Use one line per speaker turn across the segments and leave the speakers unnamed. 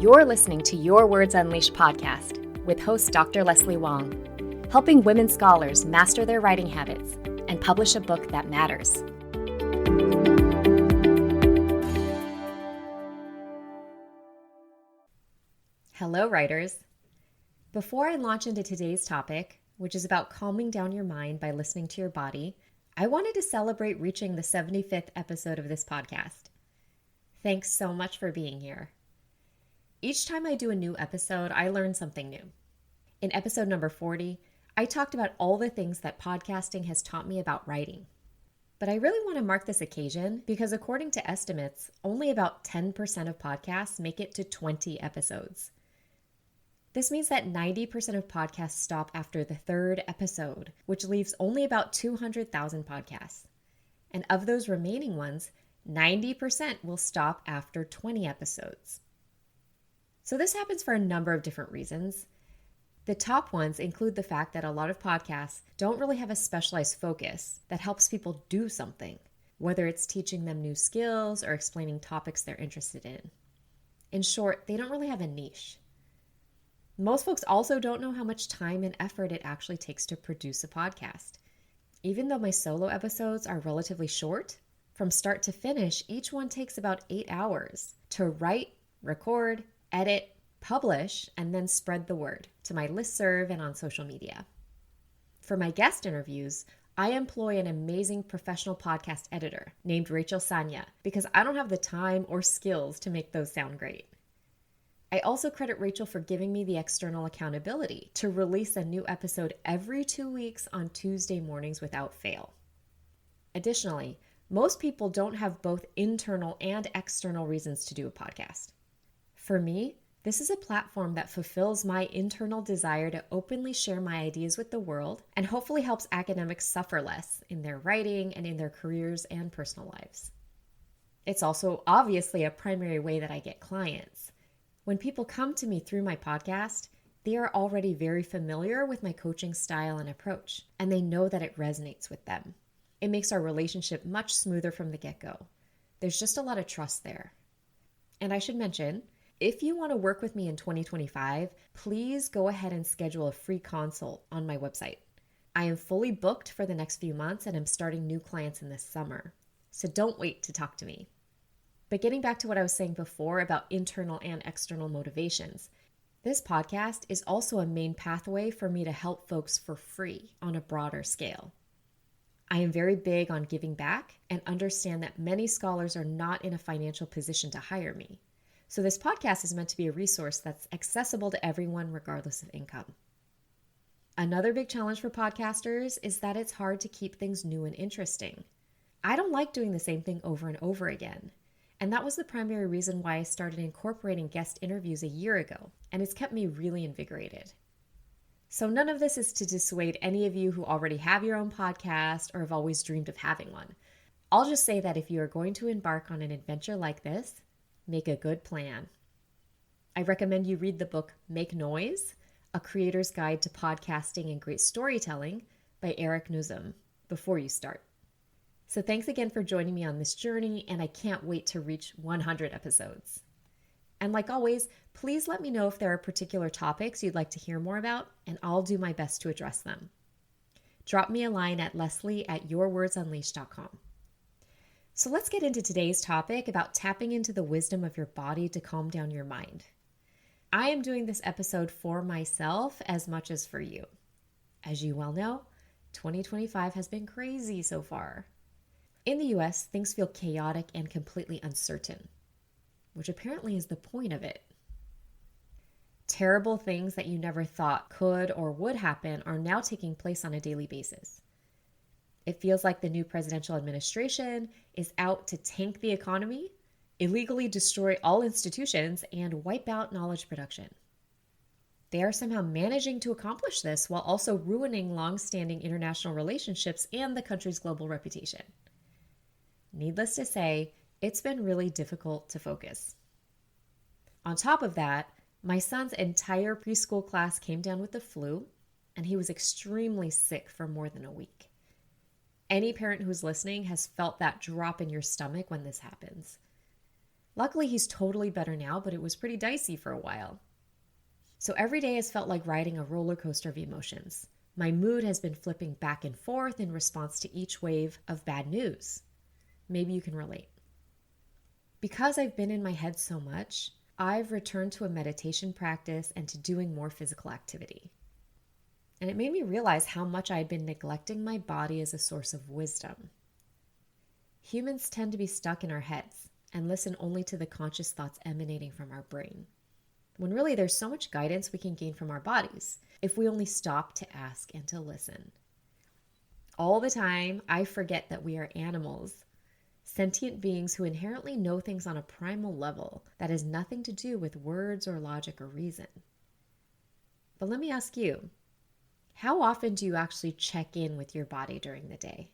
You're listening to Your Words Unleashed podcast with host Dr. Leslie Wong, helping women scholars master their writing habits and publish a book that matters. Hello, writers. Before I launch into today's topic, which is about calming down your mind by listening to your body, I wanted to celebrate reaching the 75th episode of this podcast. Thanks so much for being here. Each time I do a new episode, I learn something new. In episode number 40, I talked about all the things that podcasting has taught me about writing. But I really want to mark this occasion because according to estimates, only about 10% of podcasts make it to 20 episodes. This means that 90% of podcasts stop after the third episode, which leaves only about 200,000 podcasts. And of those remaining ones, 90% will stop after 20 episodes. So this happens for a number of different reasons. The top ones include the fact that a lot of podcasts don't really have a specialized focus that helps people do something, whether it's teaching them new skills or explaining topics they're interested in. In short, they don't really have a niche. Most folks also don't know how much time and effort it actually takes to produce a podcast. Even though my solo episodes are relatively short, from start to finish, each one takes about 8 hours to write, record, edit, publish, and then spread the word to my listserv and on social media. For my guest interviews, I employ an amazing professional podcast editor named Rachel Sanya because I don't have the time or skills to make those sound great. I also credit Rachel for giving me the external accountability to release a new episode every 2 weeks on Tuesday mornings without fail. Additionally, most people don't have both internal and external reasons to do a podcast. For me, this is a platform that fulfills my internal desire to openly share my ideas with the world and hopefully helps academics suffer less in their writing and in their careers and personal lives. It's also obviously a primary way that I get clients. When people come to me through my podcast, they are already very familiar with my coaching style and approach, and they know that it resonates with them. It makes our relationship much smoother from the get-go. There's just a lot of trust there. And I should mention, if you want to work with me in 2025, please go ahead and schedule a free consult on my website. I am fully booked for the next few months and I'm starting new clients in this summer. So don't wait to talk to me. But getting back to what I was saying before about internal and external motivations, this podcast is also a main pathway for me to help folks for free on a broader scale. I am very big on giving back and understand that many scholars are not in a financial position to hire me. So this podcast is meant to be a resource that's accessible to everyone regardless of income. Another big challenge for podcasters is that it's hard to keep things new and interesting. I don't like doing the same thing over and over again. And that was the primary reason why I started incorporating guest interviews a year ago, and it's kept me really invigorated. So none of this is to dissuade any of you who already have your own podcast or have always dreamed of having one. I'll just say that if you are going to embark on an adventure like this, make a good plan. I recommend you read the book Make Noise, A Creator's Guide to Podcasting and Great Storytelling by Eric Nuzum before you start. So thanks again for joining me on this journey, and I can't wait to reach 100 episodes. And like always, please let me know if there are particular topics you'd like to hear more about, and I'll do my best to address them. Drop me a line at leslie@yourwordsunleashed.com. So let's get into today's topic about tapping into the wisdom of your body to calm down your mind. I am doing this episode for myself as much as for you. As you well know, 2025 has been crazy so far. In the US, things feel chaotic and completely uncertain, which apparently is the point of it. Terrible things that you never thought could or would happen are now taking place on a daily basis. It feels like the new presidential administration is out to tank the economy, illegally destroy all institutions, and wipe out knowledge production. They are somehow managing to accomplish this while also ruining long-standing international relationships and the country's global reputation. Needless to say, it's been really difficult to focus. On top of that, my son's entire preschool class came down with the flu, and he was extremely sick for more than a week. Any parent who's listening has felt that drop in your stomach when this happens. Luckily, he's totally better now, but it was pretty dicey for a while. So every day has felt like riding a roller coaster of emotions. My mood has been flipping back and forth in response to each wave of bad news. Maybe you can relate. Because I've been in my head so much, I've returned to a meditation practice and to doing more physical activity. And it made me realize how much I had been neglecting my body as a source of wisdom. Humans tend to be stuck in our heads and listen only to the conscious thoughts emanating from our brain, when really there's so much guidance we can gain from our bodies if we only stop to ask and to listen. All the time, I forget that we are animals, sentient beings who inherently know things on a primal level that has nothing to do with words or logic or reason. But let me ask you, how often do you actually check in with your body during the day?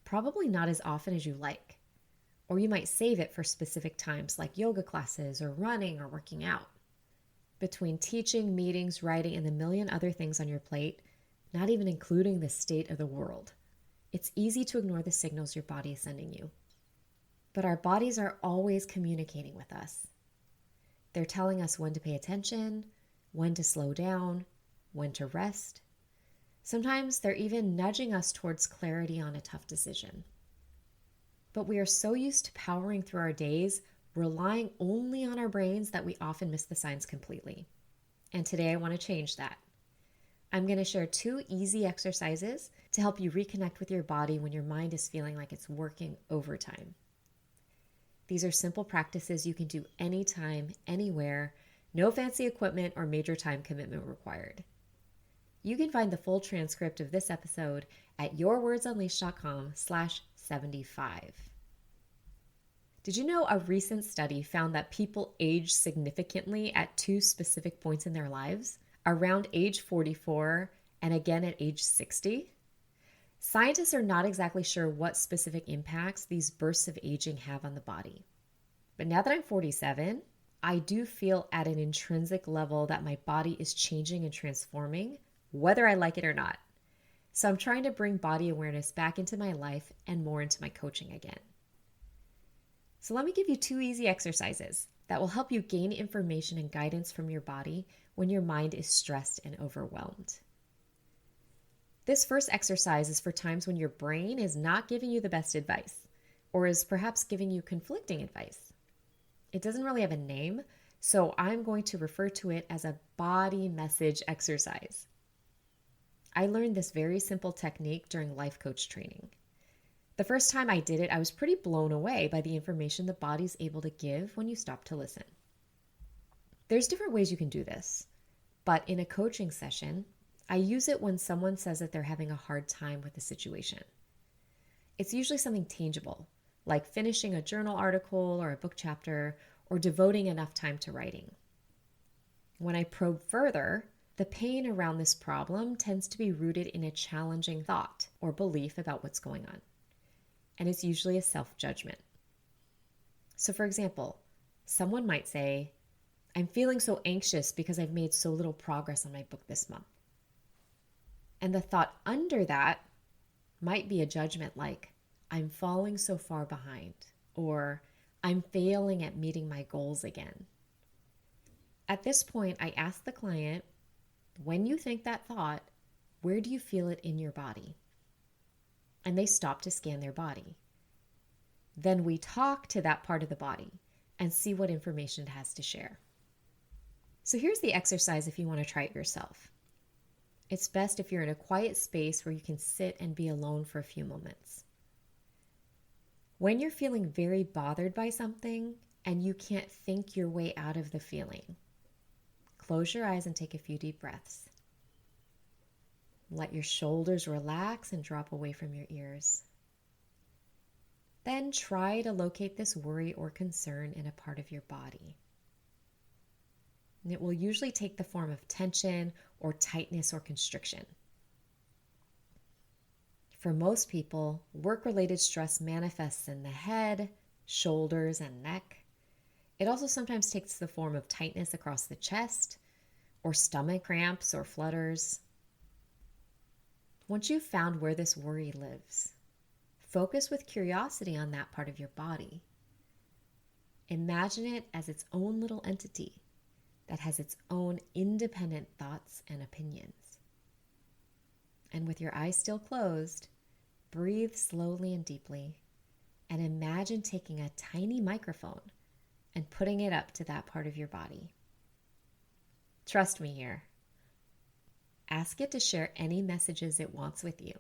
Probably not as often as you like. Or you might save it for specific times like yoga classes or running or working out. Between teaching, meetings, writing, and the million other things on your plate, not even including the state of the world, it's easy to ignore the signals your body is sending you. But our bodies are always communicating with us. They're telling us when to pay attention, when to slow down, when to rest. Sometimes they're even nudging us towards clarity on a tough decision. But we are so used to powering through our days, relying only on our brains, that we often miss the signs completely. And today I want to change that. I'm going to share 2 easy exercises to help you reconnect with your body when your mind is feeling like it's working overtime. These are simple practices you can do anytime, anywhere, no fancy equipment or major time commitment required. You can find the full transcript of this episode at yourwordsunleashed.com/75. Did you know a recent study found that people age significantly at 2 specific points in their lives? Around age 44 and again at age 60? Scientists are not exactly sure what specific impacts these bursts of aging have on the body. But now that I'm 47, I do feel at an intrinsic level that my body is changing and transforming, whether I like it or not. So I'm trying to bring body awareness back into my life and more into my coaching again. So let me give you 2 easy exercises that will help you gain information and guidance from your body when your mind is stressed and overwhelmed. This first exercise is for times when your brain is not giving you the best advice, or is perhaps giving you conflicting advice. It doesn't really have a name, so I'm going to refer to it as a body message exercise. I learned this very simple technique during life coach training. The first time I did it, I was pretty blown away by the information the body's able to give when you stop to listen. There's different ways you can do this, but in a coaching session, I use it when someone says that they're having a hard time with a situation. It's usually something tangible, like finishing a journal article or a book chapter, or devoting enough time to writing. When I probe further, the pain around this problem tends to be rooted in a challenging thought or belief about what's going on. And it's usually a self-judgment. So for example, someone might say, I'm feeling so anxious because I've made so little progress on my book this month. And the thought under that might be a judgment like, I'm falling so far behind, or I'm failing at meeting my goals again. At this point, I ask the client, when you think that thought, where do you feel it in your body? And they stop to scan their body. Then we talk to that part of the body and see what information it has to share. So here's the exercise if you want to try it yourself. It's best if you're in a quiet space where you can sit and be alone for a few moments. When you're feeling very bothered by something and you can't think your way out of the feeling, close your eyes and take a few deep breaths. Let your shoulders relax and drop away from your ears. Then try to locate this worry or concern in a part of your body. And it will usually take the form of tension or tightness or constriction. For most people, work-related stress manifests in the head, shoulders, and neck. It also sometimes takes the form of tightness across the chest, or stomach cramps or flutters. Once you've found where this worry lives, focus with curiosity on that part of your body. Imagine it as its own little entity that has its own independent thoughts and opinions. And with your eyes still closed, breathe slowly and deeply and imagine taking a tiny microphone and putting it up to that part of your body. Trust me here. Ask it to share any messages it wants with you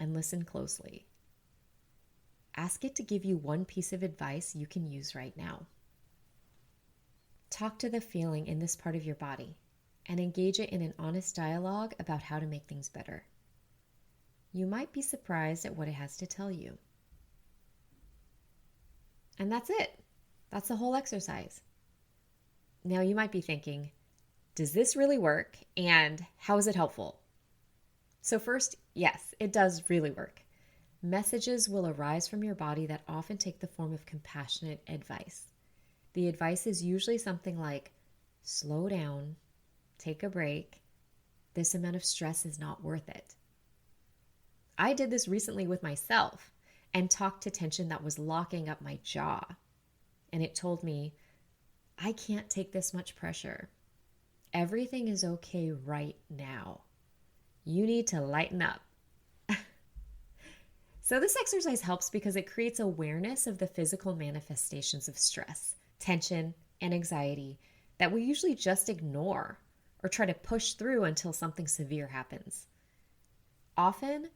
and listen closely. Ask it to give you one piece of advice you can use right now. Talk to the feeling in this part of your body and engage it in an honest dialogue about how to make things better. You might be surprised at what it has to tell you. And that's it. That's the whole exercise. Now you might be thinking, does this really work? And how is it helpful? So first, yes, it does really work. Messages will arise from your body that often take the form of compassionate advice. The advice is usually something like, slow down, take a break, this amount of stress is not worth it. I did this recently with myself and talked to tension that was locking up my jaw. And it told me, I can't take this much pressure. Everything is okay right now. You need to lighten up. So this exercise helps because it creates awareness of the physical manifestations of stress, tension, and anxiety that we usually just ignore or try to push through until something severe happens. Often,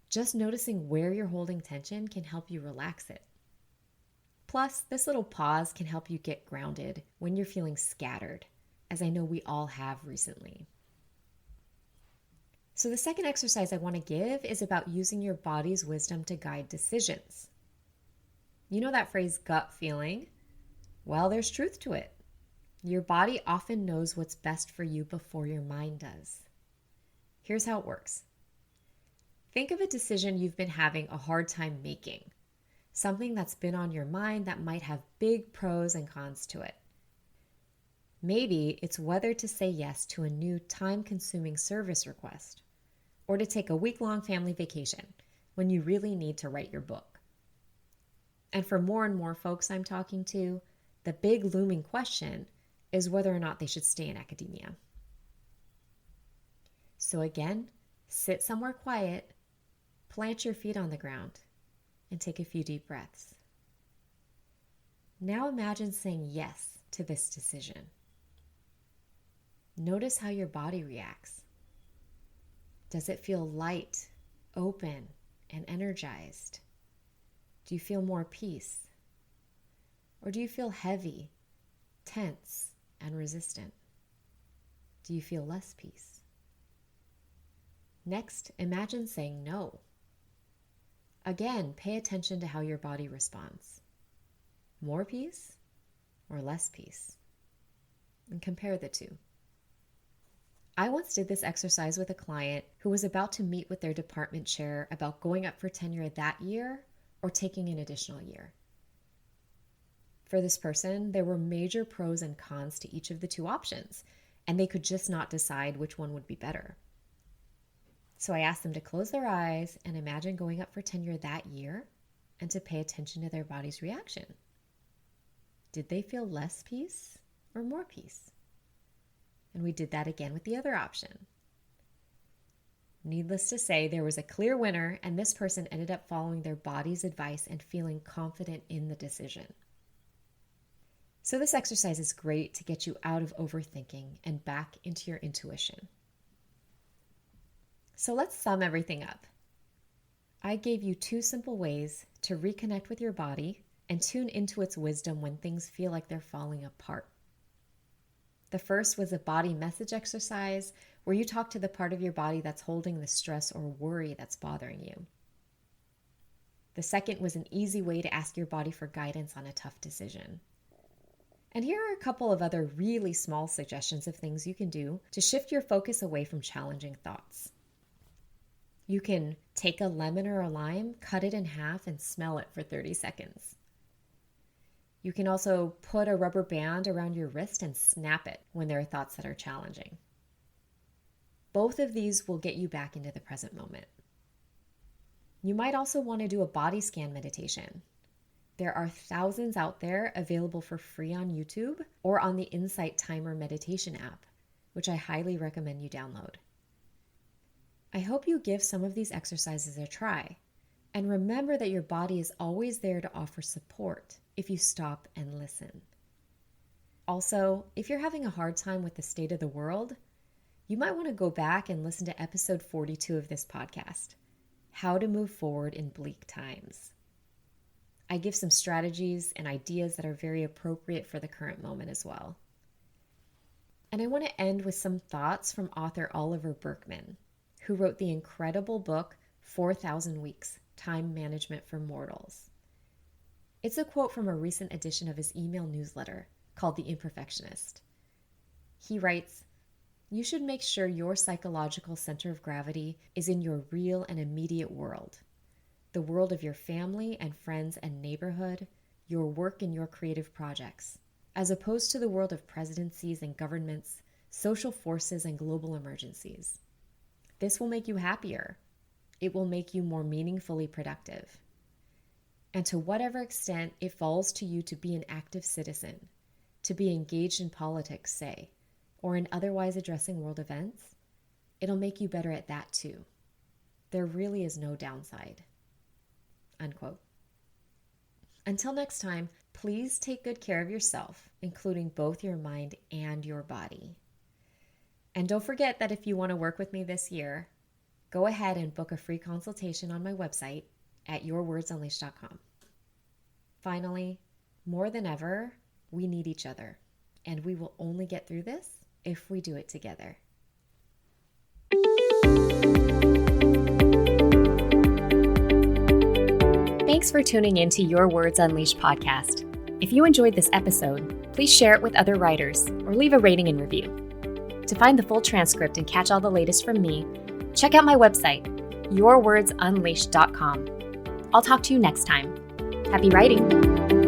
just noticing where you're holding tension can help you relax it. Plus, this little pause can help you get grounded when you're feeling scattered, as I know we all have recently. So the second exercise I want to give is about using your body's wisdom to guide decisions. You know that phrase, gut feeling? Well, there's truth to it. Your body often knows what's best for you before your mind does. Here's how it works. Think of a decision you've been having a hard time making, something that's been on your mind that might have big pros and cons to it. Maybe it's whether to say yes to a new time-consuming service request or to take a week-long family vacation when you really need to write your book. And for more and more folks I'm talking to, the big looming question is whether or not they should stay in academia. So again, sit somewhere quiet, plant your feet on the ground, and take a few deep breaths. Now imagine saying yes to this decision. Notice how your body reacts. Does it feel light, open, and energized? Do you feel more peace? Or do you feel heavy, tense, and resistant? Do you feel less peace? Next, imagine saying no. Again, pay attention to how your body responds. More peace or less peace? And compare the two. I once did this exercise with a client who was about to meet with their department chair about going up for tenure that year or taking an additional year. For this person, there were major pros and cons to each of the two options, and they could just not decide which one would be better. So I asked them to close their eyes and imagine going up for tenure that year and to pay attention to their body's reaction. Did they feel less peace or more peace? And we did that again with the other option. Needless to say, there was a clear winner, and this person ended up following their body's advice and feeling confident in the decision. So this exercise is great to get you out of overthinking and back into your intuition. So let's sum everything up. I gave you 2 simple ways to reconnect with your body and tune into its wisdom when things feel like they're falling apart. The first was a body message exercise where you talk to the part of your body that's holding the stress or worry that's bothering you. The second was an easy way to ask your body for guidance on a tough decision. And here are a couple of other really small suggestions of things you can do to shift your focus away from challenging thoughts. You can take a lemon or a lime, cut it in half, and smell it for 30 seconds. You can also put a rubber band around your wrist and snap it when there are thoughts that are challenging. Both of these will get you back into the present moment. You might also want to do a body scan meditation. There are thousands out there available for free on YouTube or on the Insight Timer meditation app, which I highly recommend you download. I hope you give some of these exercises a try, and remember that your body is always there to offer support if you stop and listen. Also, if you're having a hard time with the state of the world, you might want to go back and listen to episode 42 of this podcast, How to Move Forward in Bleak Times. I give some strategies and ideas that are very appropriate for the current moment as well. And I want to end with some thoughts from author Oliver Burkeman, who wrote the incredible book 4,000 Weeks, Time Management for Mortals. It's a quote from a recent edition of his email newsletter called The Imperfectionist. He writes, "You should make sure your psychological center of gravity is in your real and immediate world, the world of your family and friends and neighborhood, your work and your creative projects, as opposed to the world of presidencies and governments, social forces and global emergencies. This will make you happier. It will make you more meaningfully productive. And to whatever extent it falls to you to be an active citizen, to be engaged in politics, say, or in otherwise addressing world events, it'll make you better at that too. There really is no downside." Unquote. Until next time, please take good care of yourself, including both your mind and your body. And don't forget that if you want to work with me this year, go ahead and book a free consultation on my website at yourwordsunleashed.com. Finally, more than ever, we need each other, and we will only get through this if we do it together. Thanks for tuning in to Your Words Unleashed podcast. If you enjoyed this episode, please share it with other writers or leave a rating and review. To find the full transcript and catch all the latest from me, check out my website, yourwordsunleashed.com. I'll talk to you next time. Happy writing!